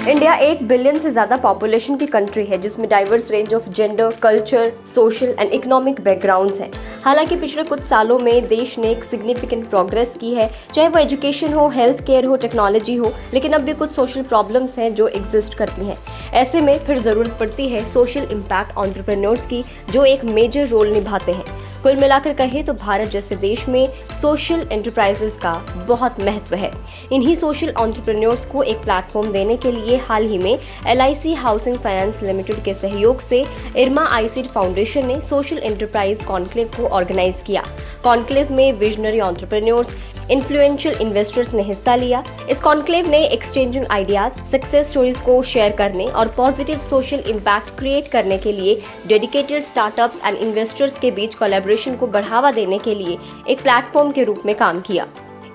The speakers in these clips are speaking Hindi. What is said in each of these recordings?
इंडिया 1 बिलियन से ज़्यादा पॉपुलेशन की कंट्री है जिसमें diverse range of gender, culture, social and economic backgrounds हैं। हालांकि पिछले कुछ सालों में देश ने एक सिग्निफिकेंट प्रोग्रेस की है, चाहे वो एजुकेशन हो, हेल्थ केयर हो, टेक्नोलॉजी हो, लेकिन अब भी कुछ सोशल प्रॉब्लम्स हैं जो एग्जिस्ट करती हैं। ऐसे में फिर ज़रूरत पड़ती है सोशल इम्पैक्ट एंटरप्रेन्योर्स की, जो एक मेजर रोल निभाते हैं। कुल मिलाकर कहें तो भारत जैसे देश में सोशल एंटरप्राइजेस का बहुत महत्व है। इन्हीं सोशल एंटरप्रेन्योर्स को एक प्लेटफॉर्म देने के लिए हाल ही में LIC हाउसिंग फाइनेंस लिमिटेड के सहयोग से इरमा आईसीड फाउंडेशन ने सोशल एंटरप्राइज कॉन्क्लेव को ऑर्गेनाइज किया। कॉन्क्लेव में विजनरी एंटरप्रेन्योर्स, इन्फ्लुएंशियल इन्वेस्टर्स ने हिस्सा लिया। इस कॉन्क्लेव ने एक्सचेंजिंग आइडियाज, सक्सेस स्टोरीज को शेयर करने और पॉजिटिव सोशल इम्पैक्ट क्रिएट करने के लिए डेडिकेटेड स्टार्टअप्स एंड इन्वेस्टर्स के बीच कोलैबोरेशन को बढ़ावा देने के लिए एक प्लेटफॉर्म के रूप में काम किया।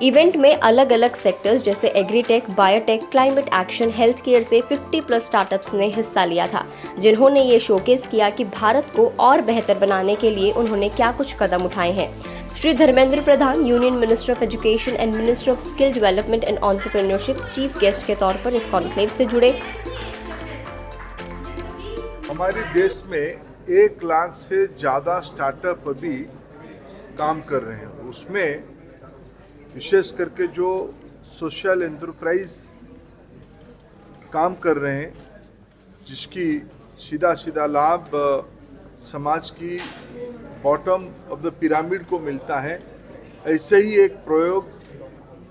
इवेंट में अलग अलग सेक्टर्स जैसे agritech, biotech, climate action, health care से 50+ स्टार्टअप्स ने हिस्सा लिया था, जिन्होंने ये शोकेस किया कि भारत को और बेहतर बनाने के लिए उन्होंने क्या कुछ कदम उठाए हैं। Shri Dharmendra Pradhan, union minister of education and minister of skill development and entrepreneurship, chief guest के तौर पर इस कॉन्क्लेव से जुड़े। हमारे देश में 1 लाख से ज़्यादा स्टार्टअप अभी काम कर रहे हैं। उसमें विशेष करके जो सोशल एंटरप्राइज काम कर रहे हैं, जिसकी सीधा लाभ समाज की बॉटम ऑफ द पिरामिड को मिलता है, ऐसे ही एक प्रयोग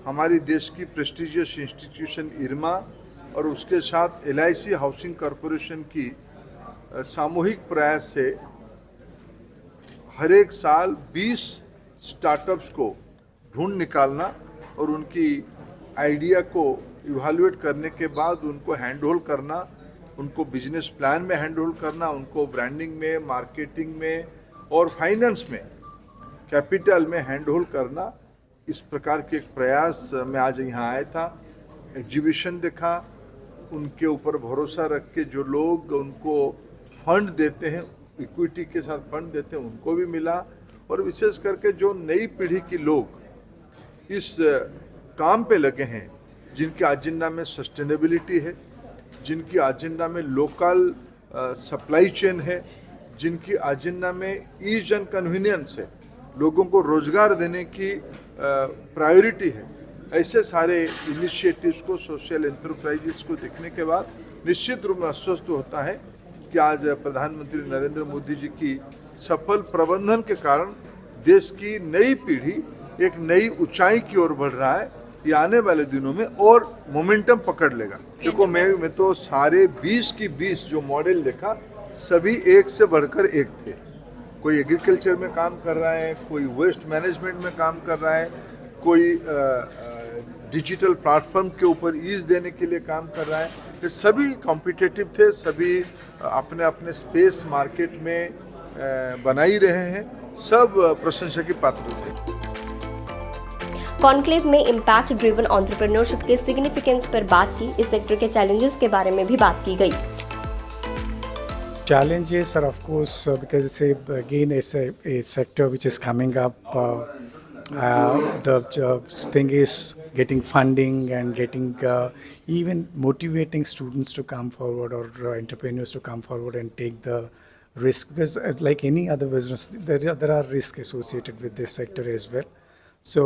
हमारी देश की प्रेस्टिजियस इंस्टीट्यूशन इरमा और उसके साथ LIC हाउसिंग कॉरपोरेशन की सामूहिक प्रयास से हर एक साल 20 स्टार्टअप्स को ढूंढ निकालना और उनकी आइडिया को इवैल्यूएट करने के बाद उनको हैंड होल्ड करना, उनको बिजनेस प्लान में हैंड होल्ड करना, उनको ब्रांडिंग में, मार्केटिंग में और फाइनेंस में, कैपिटल में हैंड होल्ड करना, इस प्रकार के एक प्रयास में आज यहाँ आया था। एग्जीबिशन देखा, उनके ऊपर भरोसा रख के जो लोग उनको फंड देते हैं, इक्विटी के साथ फंड देते हैं, उनको भी मिला। और विशेष करके जो नई पीढ़ी के लोग इस काम पे लगे हैं, जिनके एजेंडा में सस्टेनेबिलिटी है, जिनकी एजेंडा में लोकल सप्लाई चेन है, जिनकी एजेंडा में ईज एंड कन्वीनियंस है, लोगों को रोजगार देने की प्रायोरिटी है, ऐसे सारे इनिशिएटिव्स को, सोशल एंटरप्राइजेस को देखने के बाद निश्चित रूप में आश्वस्त होता है कि आज प्रधानमंत्री नरेंद्र मोदी जी की सफल प्रबंधन के कारण देश की नई पीढ़ी एक नई ऊंचाई की ओर बढ़ रहा है। ये आने वाले दिनों में और मोमेंटम पकड़ लेगा। देखो, मैं तो सारे 20 की 20 जो मॉडल देखा, सभी एक से बढ़कर एक थे। कोई एग्रीकल्चर में काम कर रहा है, कोई वेस्ट मैनेजमेंट में काम कर रहा है, कोई डिजिटल प्लेटफॉर्म के ऊपर ईज देने के लिए काम कर रहा है। ये सभी कॉम्पिटिटिव थे, सभी अपने अपने स्पेस मार्केट में बना ही रहे हैं, सब प्रशंसा की पात्र थे। कॉन्क्लेव में इम्पैक्ट ड्रिवन एंटरप्रेन्योरशिप के सिग्निफिकेंस पर बात की। इस सेक्टर के चैलेंजेस के बारे में भी बात की गई। Challenges are, of course, because it's a sector which is coming up. The thing is getting funding and getting even motivating students to come forward or entrepreneurs to come forward and take the risk. Because like any other business, there are risks associated with this sector as well. So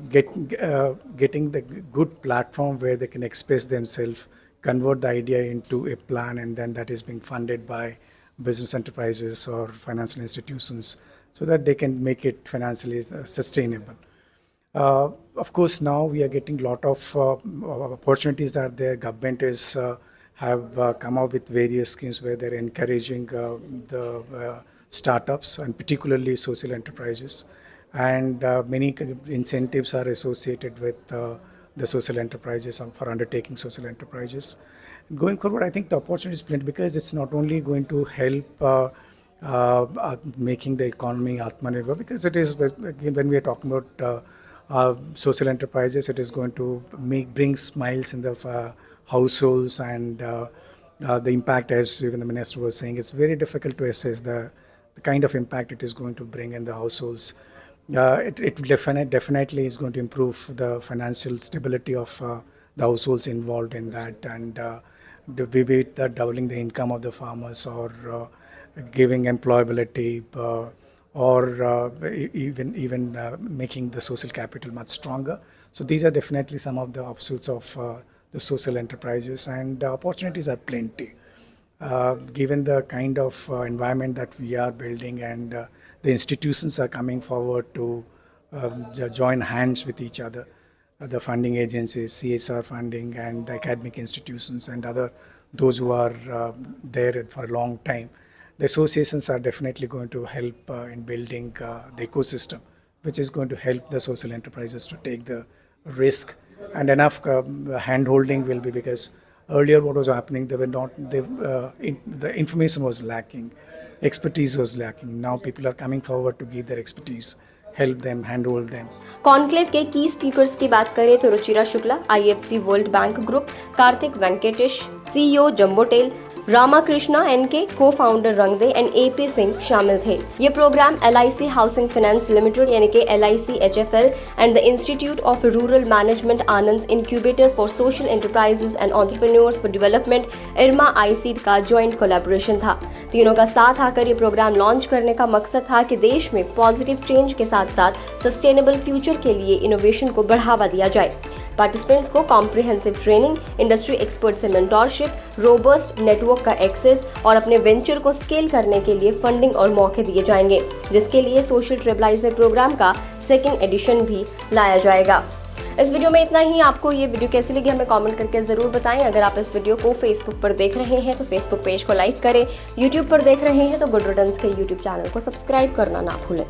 getting the good platform where they can express themselves, convert the idea into a plan, and then that is being funded by business enterprises or financial institutions so that they can make it financially sustainable. Of course, now we are getting a lot of opportunities are there. Government is have come up with various schemes where they're encouraging the startups and particularly social enterprises. And many incentives are associated with the social enterprises for undertaking social enterprises. Going forward, I think the opportunity is plenty because it's not only going to help making the economy Atmanirbhar, because it is, again, when we are talking about social enterprises, it is going to bring smiles in the households and the impact, as even the minister was saying, it's very difficult to assess the kind of impact it is going to bring in the households. It definitely is going to improve the financial stability of the households involved in that, and be it the doubling the income of the farmers or giving employability or even making the social capital much stronger. So these are definitely some of the offshoots of the social enterprises, and opportunities are plenty. Given the kind of environment that we are building, and the institutions are coming forward to join hands with each other, the funding agencies, CSR funding, and academic institutions, and those who are there for a long time. The associations are definitely going to help in building the ecosystem, which is going to help the social enterprises to take the risk, and enough hand-holding will be, because earlier what was happening, the information was lacking, expertise was lacking. Now people are coming forward to give their expertise, help them, handhold them. Conclave के की स्पीकर्स की बात करें तो Ruchira Shukla, IFC world bank group, Kartik Venkatesh, CEO Jumbotail, Ramakrishna NK, co-founder Rangde and AP Singh शामिल थे। ये programme LIC housing finance limited यानी कि LIC HFL and the institute of rural management Anand incubator for social enterprises and entrepreneurs for development IRMA ICED का जॉइंट कोलैबोरेशन था। तीनों का साथ आकर ये प्रोग्राम लॉन्च करने का मकसद था कि देश में पॉजिटिव चेंज के साथ साथ सस्टेनेबल फ्यूचर के लिए इनोवेशन को बढ़ावा दिया जाए। पार्टिसिपेंट्स को कॉम्प्रिहेंसिव ट्रेनिंग, इंडस्ट्री एक्सपर्ट से मेंटोरशिप, रोबस्ट नेटवर्क का एक्सेस और अपने वेंचर को स्केल करने के लिए फंडिंग और मौके दिए जाएंगे, जिसके लिए सोशल ट्रेबलाइजर प्रोग्राम का सेकंड एडिशन भी लाया जाएगा। इस वीडियो में इतना ही। आपको ये वीडियो कैसी लगी हमें कमेंट करके ज़रूर बताएं। अगर आप इस वीडियो को फेसबुक पर देख रहे हैं तो फेसबुक पेज को लाइक करें, यूट्यूब पर देख रहे हैं तो गुड रिटर्न्स के यूट्यूब चैनल को सब्सक्राइब करना ना भूलें।